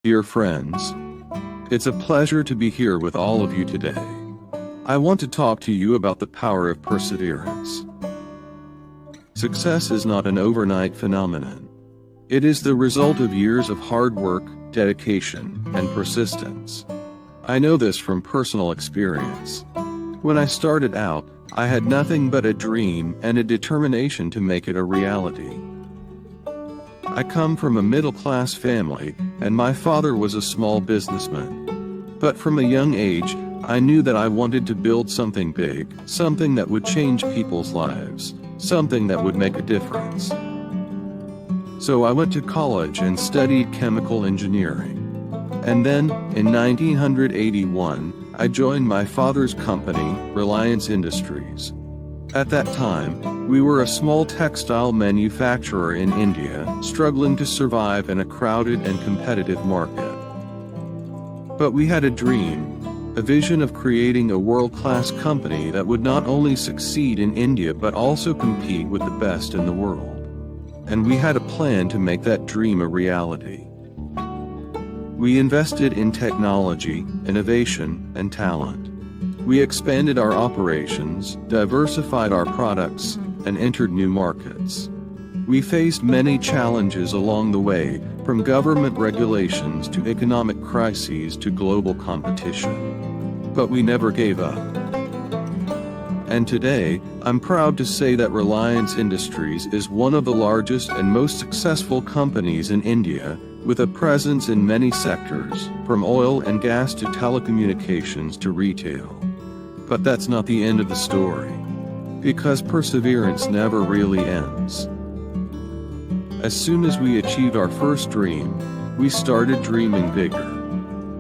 Dear friends, it's a pleasure to be here with all of you today. I want to talk to you about the power of perseverance. Success is not an overnight phenomenon. It is the result of years of hard work, dedication, and persistence. I know this from personal experience. When I started out, I had nothing but a dream and a determination to make it a reality. I come from a middle-class family, and my father was a small businessman. But from a young age, I knew that I wanted to build something big, something that would change people's lives, something that would make a difference. So I went to college and studied chemical engineering. And then, in 1981, I joined my father's company, Reliance Industries. At that time, we were a small textile manufacturer in India, struggling to survive in a crowded and competitive market. But we had a dream, a vision of creating a world-class company that would not only succeed in India but also compete with the best in the world. And we had a plan to make that dream a reality. We invested in technology, innovation, and talent. We expanded our operations, diversified our products, and entered new markets. We faced many challenges along the way, from government regulations to economic crises to global competition. But we never gave up. And today, I'm proud to say that Reliance Industries is one of the largest and most successful companies in India, with a presence in many sectors, from oil and gas to telecommunications to retail. But that's not the end of the story. Because perseverance never really ends. As soon as we achieved our first dream, we started dreaming bigger.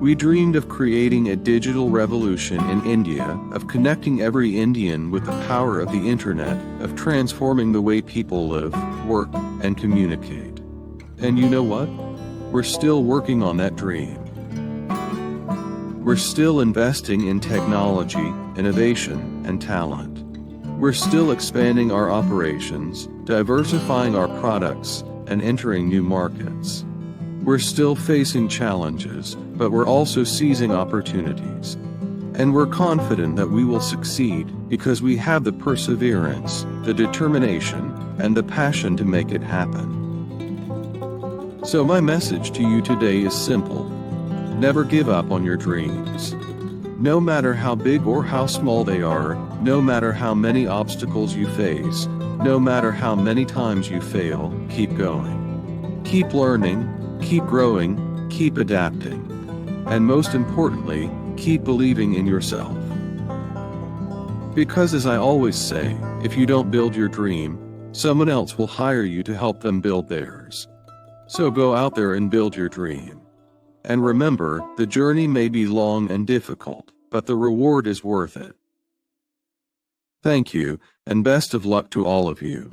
We dreamed of creating a digital revolution in India, of connecting every Indian with the power of the internet, of transforming the way people live, work, and communicate. And you know what? We're still working on that dream. We're still investing in technology, innovation, and talent. We're still expanding our operations, diversifying our products, and entering new markets. We're still facing challenges, but we're also seizing opportunities. And we're confident that we will succeed because we have the perseverance, the determination, and the passion to make it happen. So my message to you today is simple. Never give up on your dreams. No matter how big or how small they are, no matter how many obstacles you face, no matter how many times you fail, keep going. Keep learning, keep growing, keep adapting. And most importantly, keep believing in yourself. Because as I always say, if you don't build your dream, someone else will hire you to help them build theirs. So go out there and build your dream. And remember, the journey may be long and difficult, but the reward is worth it. Thank you, and best of luck to all of you.